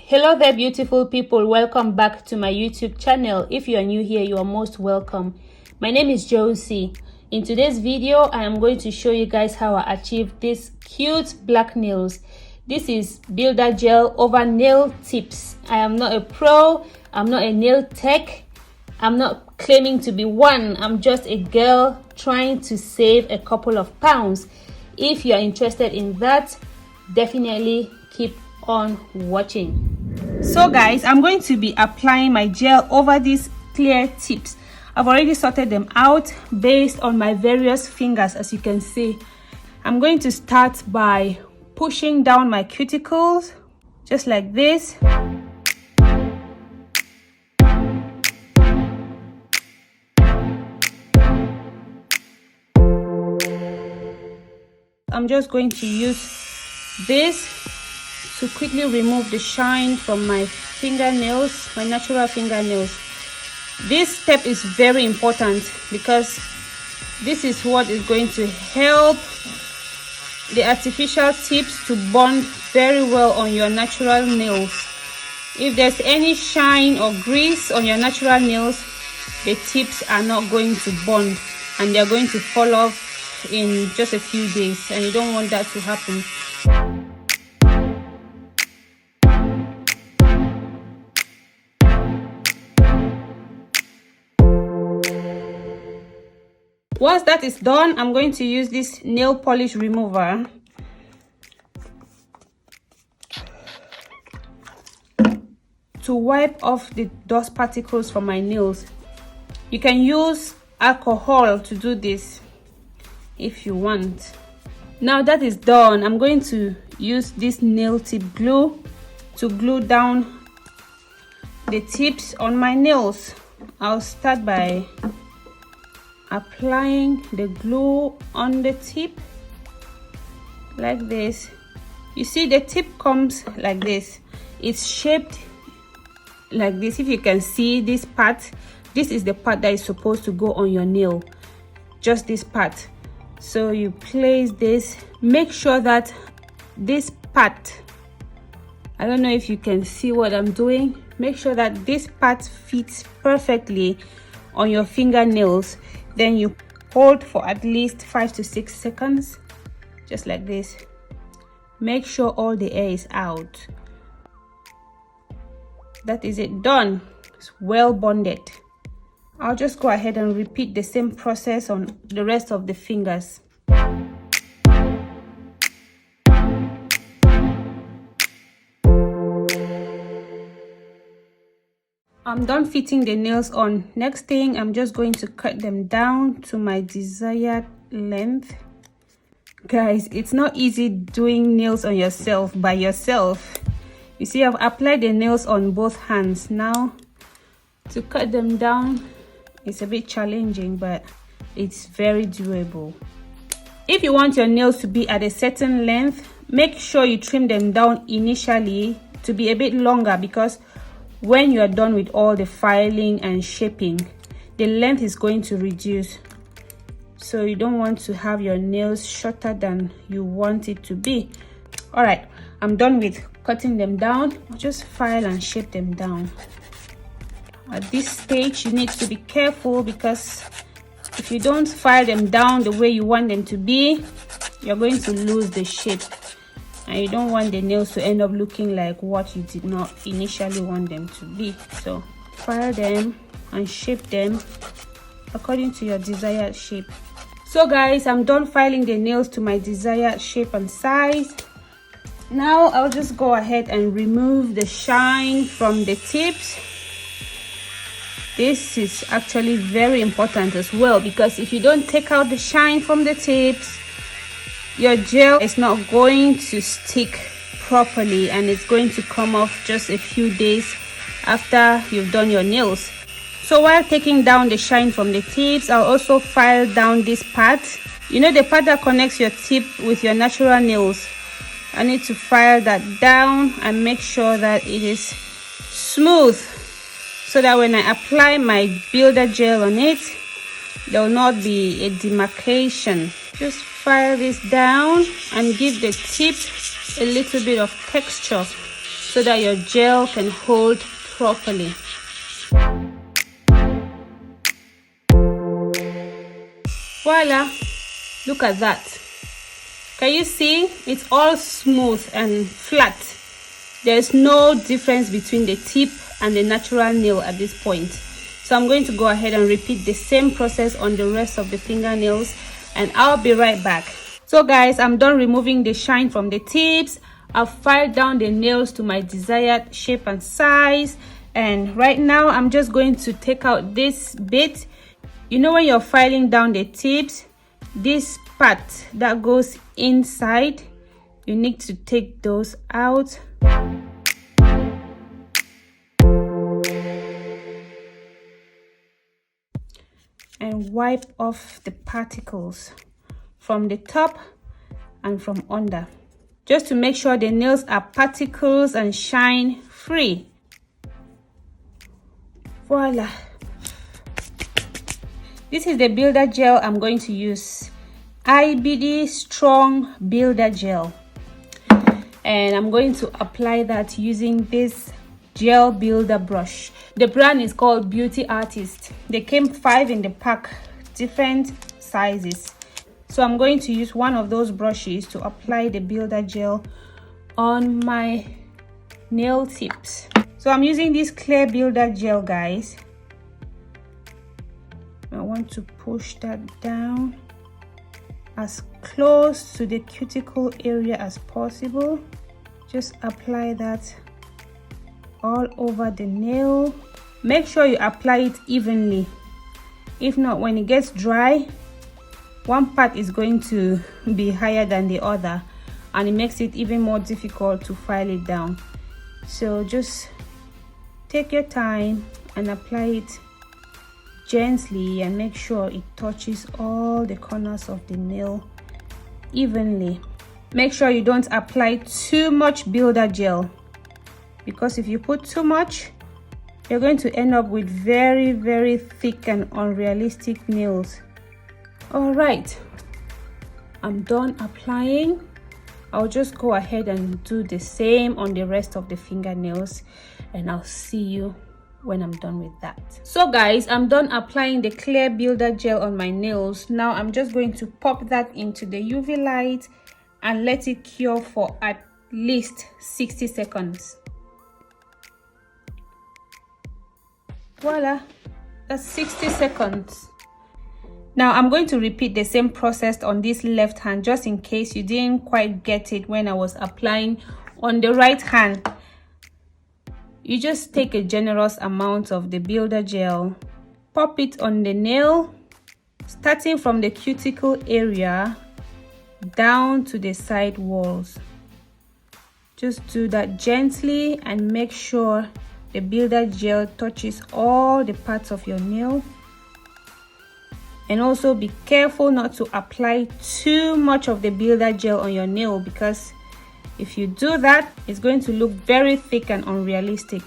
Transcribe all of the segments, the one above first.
Hello there, beautiful people. Welcome back to my YouTube channel. If you are new here, you are most welcome. My name is Joecy. In today's video, I am going to show you guys how I achieved these cute black nails. This is builder gel over nail tips. I am not a pro. I'm not a nail tech. I'm not claiming to be one. I'm just a girl trying to save a couple of pounds. If you are interested in that, definitely keep on watching. So guys, I'm going to be applying my gel over these clear tips. I've already sorted them out based on my various fingers. As you can see, I'm going to start by pushing down my cuticles just like this. I'm just going to use this to quickly remove the shine from my fingernails, my natural fingernails. This step is very important because this is what is going to help the artificial tips to bond very well on your natural nails. If there's any shine or grease on your natural nails, the tips are not going to bond and they're going to fall off in just a few days, and you don't want that to happen. Once that is done, I'm going to use this nail polish remover to wipe off the dust particles from my nails. You can use alcohol to do this if you want. Now that is done, I'm going to use this nail tip glue to glue down the tips on my nails. I'll start by applying the glue on the tip like this. You see the tip comes like this. It's shaped like this. If you can see this part, this is the part that is supposed to go on your nail, just this part. So you place this, make sure that this part, I don't know if you can see what I'm doing, make sure that this part fits perfectly on your fingernails. Then you hold for at least 5 to 6 seconds, just like this. Make sure all the air is out. That is it, done. It's well bonded. I'll just go ahead and repeat the same process on the rest of the fingers. I'm done fitting the nails on. Next thing, I'm just going to cut them down to my desired length. Guys, it's not easy doing nails on yourself by yourself. You see, I've applied the nails on both hands. Now, to cut them down, it's a bit challenging, but it's very doable. If you want your nails to be at a certain length, make sure you trim them down initially to be a bit longer, because when you are done with all the filing and shaping, the length is going to reduce. So you don't want to have your nails shorter than you want it to be. All right, I'm done with cutting them down. I'll just file and shape them down. At this stage, you need to be careful, because if you don't file them down the way you want them to be, you're going to lose the shape. And you don't want the nails to end up looking like what you did not initially want them to be. So file them and shape them according to your desired shape. So guys, I'm done filing the nails to my desired shape and size. Now I'll just go ahead and remove the shine from the tips. This is actually very important as well, because if you don't take out the shine from the tips, your gel is not going to stick properly and it's going to come off just a few days after you've done your nails. So while taking down the shine from the tips, I'll also file down this part. You know, the part that connects your tip with your natural nails. I need to file that down and make sure that it is smooth, so that when I apply my builder gel on it, there will not be a demarcation. Just file this down and give the tip a little bit of texture. so that your gel can hold properly. Voila, look at that. Can you see? It's all smooth and flat. There's no difference between the tip and the natural nail at this point. So I'm going to go ahead and repeat the same process on the rest of the fingernails, and I'll be right back. So guys, I'm done removing the shine from the tips. I've filed down the nails to my desired shape and size, and right now I'm just going to take out this bit. You know, when you're filing down the tips, this part that goes inside, you need to take those out. And wipe off the particles from the top and from under, just to make sure the nails are particles and shine free. Voila. This is the builder gel I'm going to use. IBD Strong Builder Gel. And I'm going to apply that using this gel builder brush. The brand is called Beauty Artist. They came 5 in the pack, different sizes. So I'm going to use one of those brushes to apply the builder gel on my nail tips. So I'm using this clear builder gel, guys. I want to push that down as close to the cuticle area as possible. Just apply that all over the nail. Make sure you apply it evenly. If not, when it gets dry, one part is going to be higher than the other, and it makes it even more difficult to file it down. So just take your time and apply it gently, and make sure it touches all the corners of the nail evenly. Make sure you don't apply too much builder gel, because if you put too much, you're going to end up with very, very thick and unrealistic nails. All right, I'm done applying. I'll just go ahead and do the same on the rest of the fingernails, and I'll see you when I'm done with that. So guys, I'm done applying the clear builder gel on my nails. Now I'm just going to pop that into the UV light and let it cure for at least 60 seconds. Voila, that's 60 seconds. Now I'm going to repeat the same process on this left hand, just in case you didn't quite get it when I was applying on the right hand. You just take a generous amount of the builder gel, pop it on the nail, starting from the cuticle area down to the side walls. Just do that gently and make sure the builder gel touches all the parts of your nail. And also be careful not to apply too much of the builder gel on your nail, because if you do that, it's going to look very thick and unrealistic.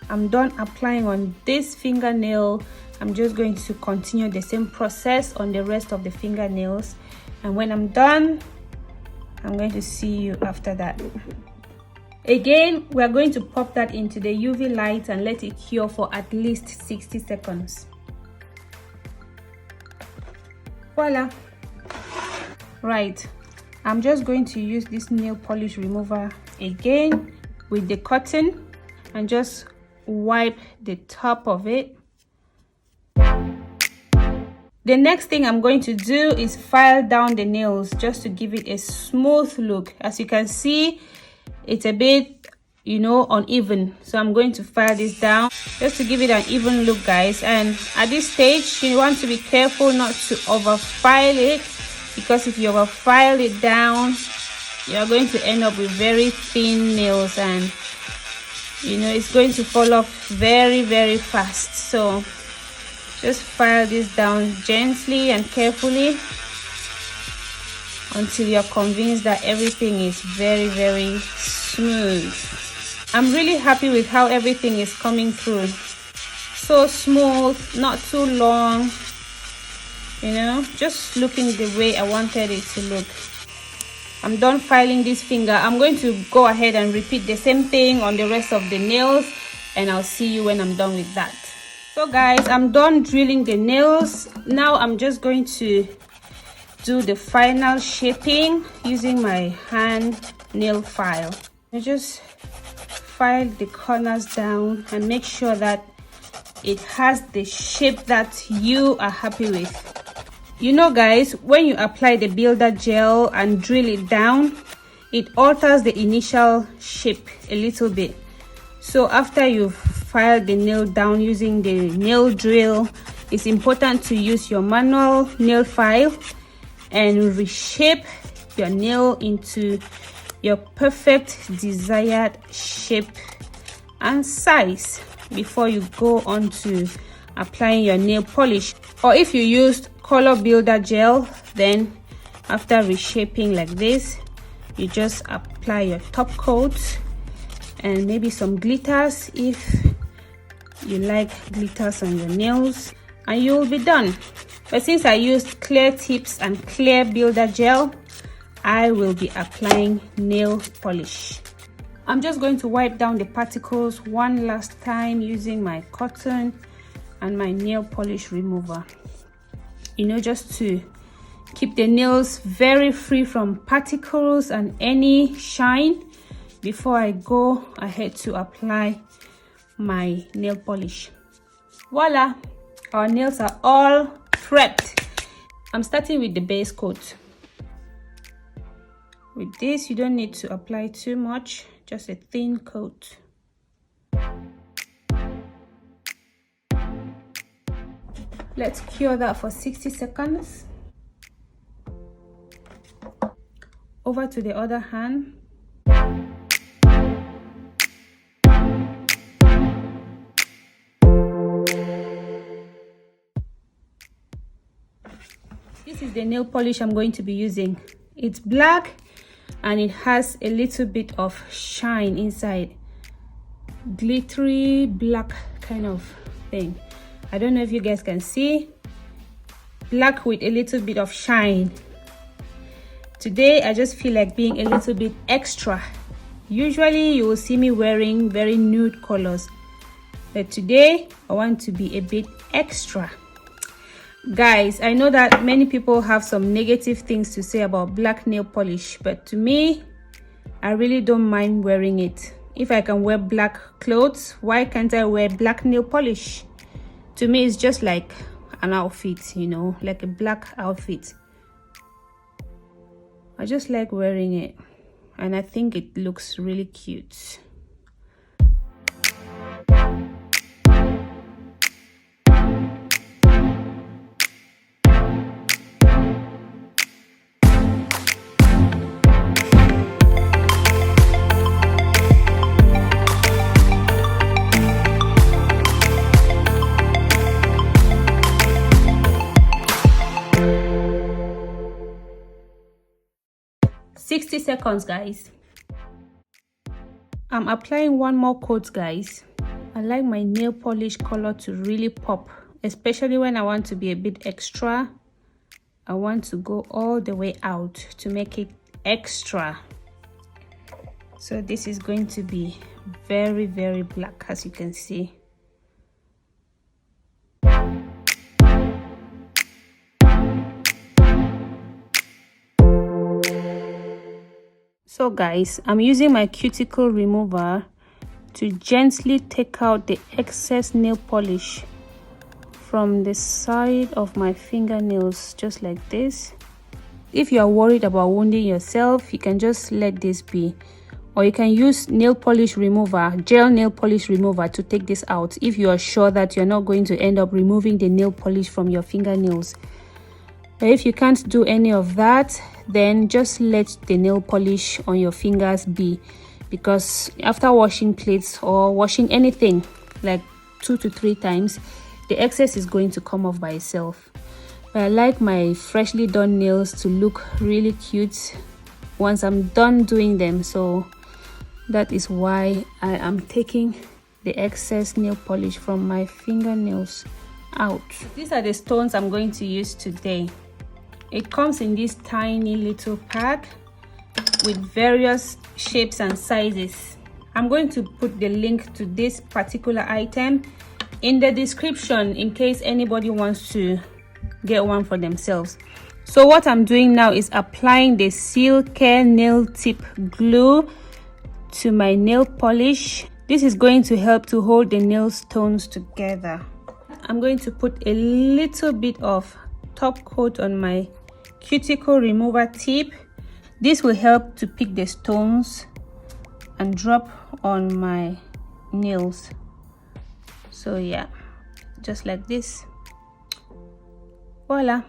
I'm done applying on this fingernail. I'm just going to continue the same process on the rest of the fingernails, and when I'm done, I'm going to see you after that. Again, we are going to pop that into the UV light and let it cure for at least 60 seconds. Voila. Right, I'm just going to use this nail polish remover again with the cotton and just wipe the top of it. The next thing I'm going to do is file down the nails just to give it a smooth look. As you can see, it's a bit, uneven. So I'm going to file this down just to give it an even look, guys. And at this stage, you want to be careful not to over file it, because if you over file it down, you're going to end up with very thin nails, and it's going to fall off very, very fast. So just file this down gently and carefully until you're convinced that everything is very, very smooth. I'm really happy with how everything is coming through. So smooth, not too long, just looking the way I wanted it to look. I'm done filing this finger. I'm going to go ahead and repeat the same thing on the rest of the nails, and I'll see you when I'm done with that. So guys, I'm done drilling the nails. Now I'm just going to do the final shaping using my hand nail file. I just file the corners down and make sure that it has the shape that you are happy with. You know guys, when you apply the builder gel and drill it down, it alters the initial shape a little bit. So after you've filed the nail down using the nail drill, it's important to use your manual nail file and reshape your nail into your perfect desired shape and size before you go on to applying your nail polish. Or if you used color builder gel, then after reshaping like this, you just apply your top coat and maybe some glitters if you like glitters on your nails, and you'll be done. But since I used clear tips and clear builder gel, I will be applying nail polish. I'm just going to wipe down the particles one last time using my cotton and my nail polish remover, you know, just to keep the nails very free from particles and any shine before I go ahead to apply my nail polish. Voila, our nails are all prepped. I'm starting with the base coat. With this, you don't need to apply too much, just a thin coat. Let's cure that for 60 seconds. Over to the other hand. This is the nail polish I'm going to be using. It's black and it has a little bit of shine inside. Glittery black kind of thing. I don't know if you guys can see. Black with a little bit of shine. Today I just feel like being a little bit extra. Usually you will see me wearing very nude colors, but today I want to be a bit extra. Guys, I know that many people have some negative things to say about black nail polish, but to me, I really don't mind wearing it. If I can wear black clothes, why can't I wear black nail polish? To me, it's just like an outfit, you know, like a black outfit. I just like wearing it, and I think it looks really cute. $60 seconds, guys. I'm applying one more coat, guys. I like my nail polish color to really pop, especially when I want to be a bit extra. I want to go all the way out to make it extra. So this is going to be very, very black, as you can see. So guys, I'm using my cuticle remover to gently take out the excess nail polish from the side of my fingernails, just like this. If you are worried about wounding yourself, you can just let this be, or you can use nail polish remover, gel nail polish remover, to take this out if you are sure that you're not going to end up removing the nail polish from your fingernails. But if you can't do any of that, then just let the nail polish on your fingers be, because after washing plates or washing anything like 2 to 3 times, the excess is going to come off by itself. But I like my freshly done nails to look really cute once I'm done doing them, so that is why I am taking the excess nail polish from my fingernails out. These are the stones I'm going to use today. It comes in this tiny little pack, with various shapes and sizes. I'm going to put the link to this particular item in the description in case anybody wants to get one for themselves. So what I'm doing now is applying the Seal Care nail tip glue to my nail polish. This is going to help to hold the nail stones together. I'm going to put a little bit of top coat on my cuticle remover tip. This will help to pick the stones and drop on my nails. So yeah, just like this. Voila,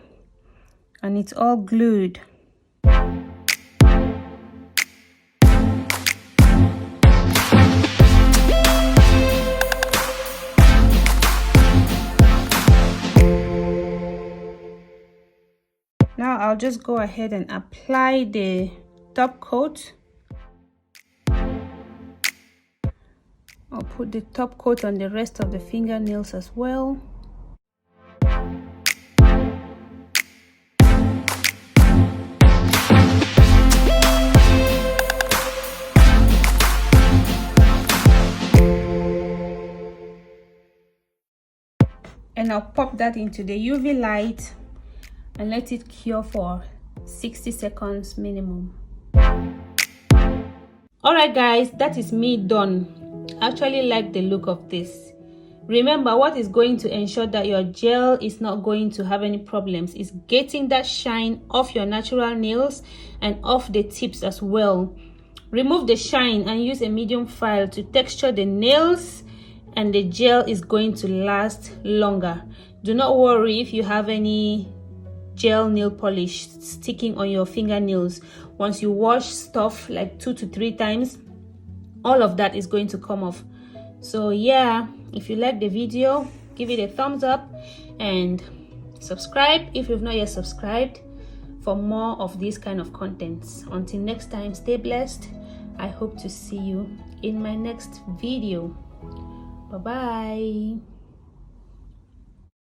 and it's all glued. Now I'll just go ahead and apply the top coat. I'll put the top coat on the rest of the fingernails as well. And I'll pop that into the UV light and let it cure for 60 seconds minimum. Alright guys, that is me done. I actually like the look of this. Remember, what is going to ensure that your gel is not going to have any problems is getting that shine off your natural nails and off the tips as well. Remove the shine and use a medium file to texture the nails, and the gel is going to last longer. Do not worry if you have any gel nail polish sticking on your fingernails. Once you wash stuff like 2 to 3 times, all of that is going to come off. So yeah, if you like the video, give it a thumbs up and subscribe if you've not yet subscribed for more of these kind of contents. Until next time, stay blessed. I hope to see you in my next video. Bye bye.